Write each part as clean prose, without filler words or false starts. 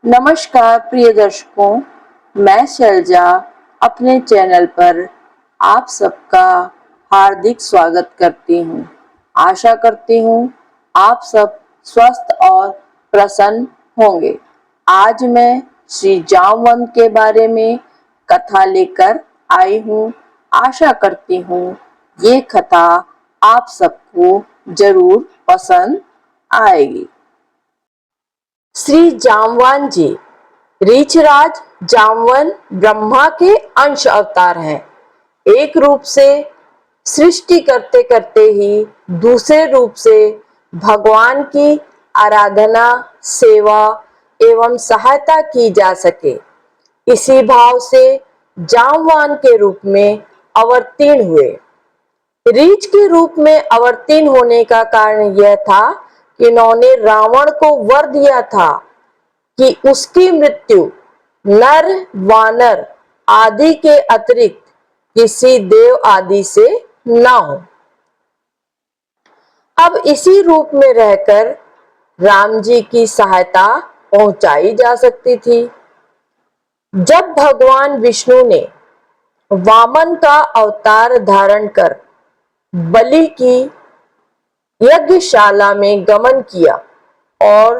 नमस्कार प्रिय दर्शकों, मैं शैलजा अपने चैनल पर आप सबका हार्दिक स्वागत करती हूँ। आशा करती हूँ आप सब स्वस्थ और प्रसन्न होंगे। आज मैं श्री जामवंत के बारे में कथा लेकर आई हूँ। आशा करती हूँ ये कथा आप सबको जरूर पसंद आएगी। श्री जामवान जी। ऋक्षराज जामवन ब्रह्मा के अंश अवतार हैं। एक रूप से सृष्टि करते करते ही दूसरे रूप से भगवान की आराधना, सेवा एवं सहायता की जा सके, इसी भाव से जामवान के रूप में अवतीर्ण हुए। ऋच के रूप में अवतीर्ण होने का कारण यह था कि इन्होंने रावण को वर दिया था कि उसकी मृत्यु नर वानर आदि के अतिरिक्त किसी देव आदि से न हो। अब इसी रूप में रहकर राम जी की सहायता पहुंचाई जा सकती थी। जब भगवान विष्णु ने वामन का अवतार धारण कर बलि की यज्ञशाला में गमन किया और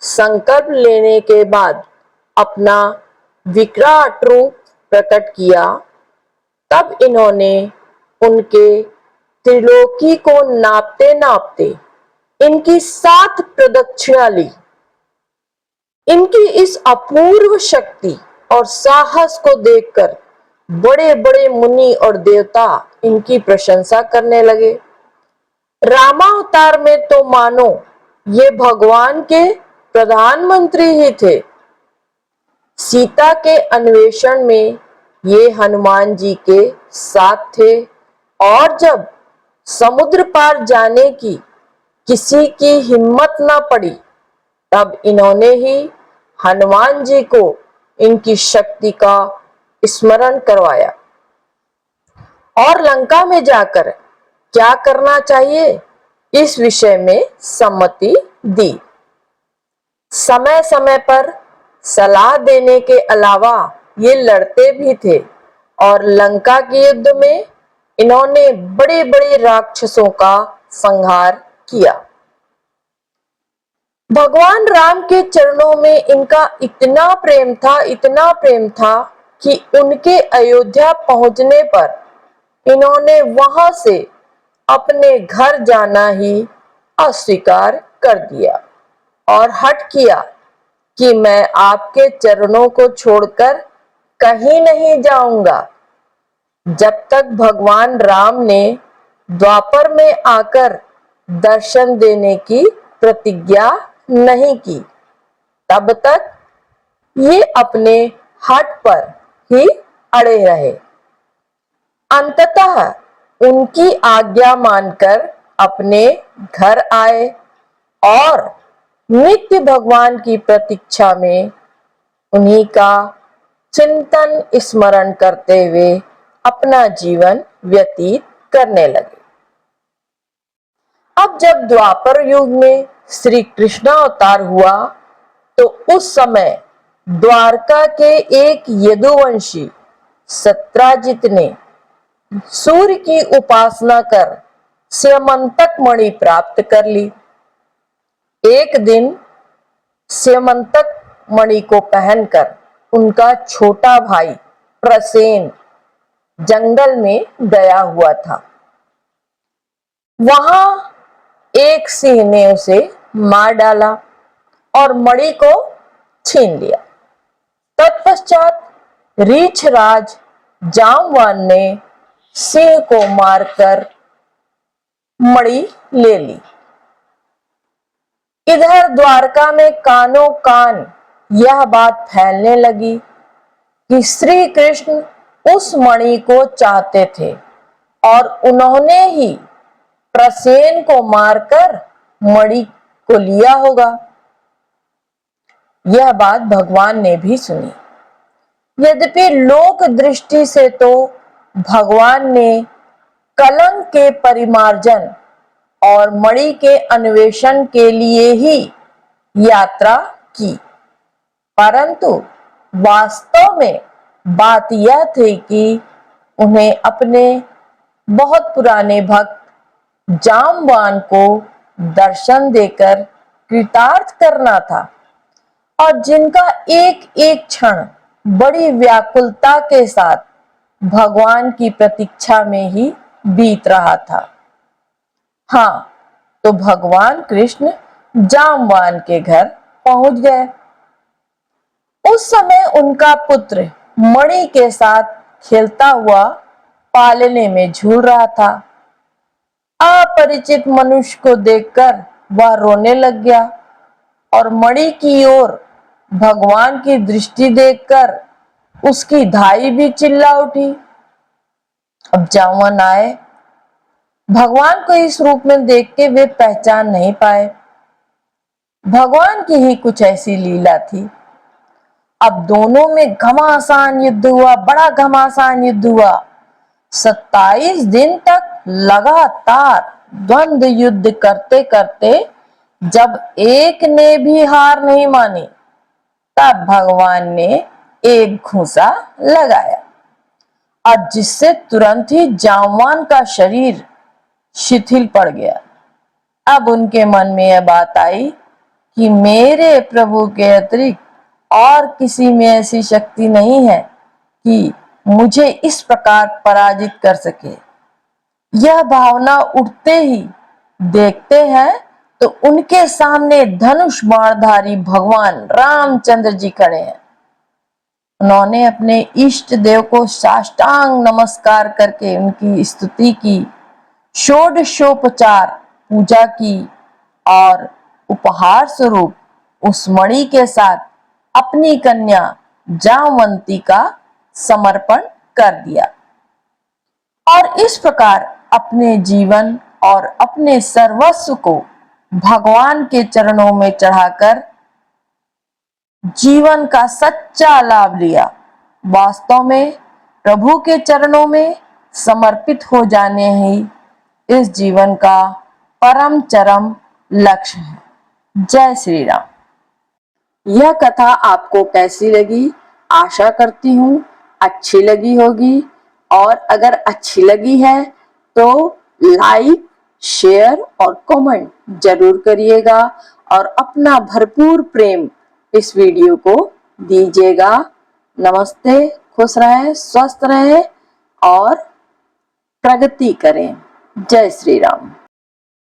संकल्प लेने के बाद अपना विकराट रूप प्रकट किया, तब इन्होंने उनके त्रिलोकी को नापते नापते इनकी 7 प्रदक्षिणा ली। इनकी इस अपूर्व शक्ति और साहस को देखकर बड़े बड़े मुनि और देवता इनकी प्रशंसा करने लगे। रामावतार में तो मानो ये भगवान के प्रधानमंत्री ही थे। सीता के अन्वेषण में ये हनुमान जी के साथ थे और जब समुद्र पार जाने की किसी की हिम्मत ना पड़ी, तब इन्होंने ही हनुमान जी को इनकी शक्ति का स्मरण करवाया और लंका में जाकर क्या करना चाहिए इस विषय में सम्मति दी। समय समय पर सलाह देने के अलावा ये लड़ते भी थे और लंका के युद्ध में इन्होंने बड़े बड़े राक्षसों का संहार किया। भगवान राम के चरणों में इनका इतना प्रेम था कि उनके अयोध्या पहुंचने पर इन्होंने वहां से अपने घर जाना ही अस्वीकार कर दिया और हठ किया कि मैं आपके चरणों को छोड़कर कहीं नहीं जाऊंगा। जब तक भगवान राम ने द्वापर में आकर दर्शन देने की प्रतिज्ञा नहीं की, तब तक ये अपने हठ पर ही अड़े रहे। अंततः उनकी आज्ञा मानकर अपने घर आए और नित्य भगवान की प्रतीक्षा में उन्हीं का चिंतन स्मरण करते हुए अपना जीवन व्यतीत करने लगे। अब जब द्वापर युग में श्री कृष्ण अवतार हुआ, तो उस समय द्वारका के एक यदुवंशी सत्राजित ने सूर्य की उपासना कर स्यमंतक मणि प्राप्त कर ली। एक दिन स्यमंतक मणि को पहनकर उनका छोटा भाई प्रसेन जंगल में गया हुआ था। वहां एक सिंह ने उसे मार डाला और मणि को छीन लिया। तत्पश्चात ऋक्षराज जामवान ने सिंह को मारकर मणि ले ली। इधर द्वारका में कानों कान यह बात फैलने लगी कि श्री कृष्ण उस मणि को चाहते थे और उन्होंने ही प्रसेन को मारकर मणि को लिया होगा। यह बात भगवान ने भी सुनी। यद्यपि लोक दृष्टि से तो भगवान ने कलंक के परिमार्जन और मणि के अन्वेषण के लिए ही यात्रा की, परंतु वास्तव में बात यह थी कि उन्हें अपने बहुत पुराने भक्त जामवान को दर्शन देकर कृतार्थ करना था, और जिनका एक एक क्षण बड़ी व्याकुलता के साथ भगवान की प्रतीक्षा में ही बीत रहा था। हाँ, तो भगवान कृष्ण जामवान के घर पहुंच गए। उस समय उनका पुत्र मणि के साथ खेलता हुआ पालने में झूल रहा था। अपरिचित मनुष्य को देखकर वह रोने लग गया और मणि की ओर भगवान की दृष्टि देखकर उसकी धाई भी चिल्ला उठी। अब जामवान आए। भगवान को इस रूप में देख के वे पहचान नहीं पाए। भगवान की ही कुछ ऐसी लीला थी। अब दोनों में घमासान युद्ध हुआ, बड़ा घमासान युद्ध हुआ। 27 दिन तक लगातार द्वंद्व युद्ध करते करते जब एक ने भी हार नहीं मानी, तब भगवान ने एक घूंसा लगाया और जिससे तुरंत ही जामवान का शरीर शिथिल पड़ गया। अब उनके मन में यह बात आई कि मेरे प्रभु के अतिरिक्त और किसी में ऐसी शक्ति नहीं है कि मुझे इस प्रकार पराजित कर सके। यह भावना उठते ही देखते हैं तो उनके सामने धनुष बाणधारी भगवान रामचंद्र जी खड़े हैं। उन्होंने अपने इष्ट देव को साष्टांग नमस्कार करके उनकी स्तुति की, षोडशोपचार पूजा की और उपहार स्वरूप उस मणि के साथ अपनी कन्या जामवंती का समर्पण कर दिया और इस प्रकार अपने जीवन और अपने सर्वस्व को भगवान के चरणों में चढ़ाकर जीवन का सच्चा लाभ लिया। वास्तव में प्रभु के चरणों में समर्पित हो जाने ही इस जीवन का परम चरम लक्ष्य है। जय श्री राम। यह कथा आपको कैसी लगी? आशा करती हूँ अच्छी लगी होगी, और अगर अच्छी लगी है तो लाइक, शेयर और कमेंट जरूर करिएगा और अपना भरपूर प्रेम इस वीडियो को दीजिएगा। नमस्ते, खुश रहें, स्वस्थ रहें और प्रगति करें। जय श्री राम।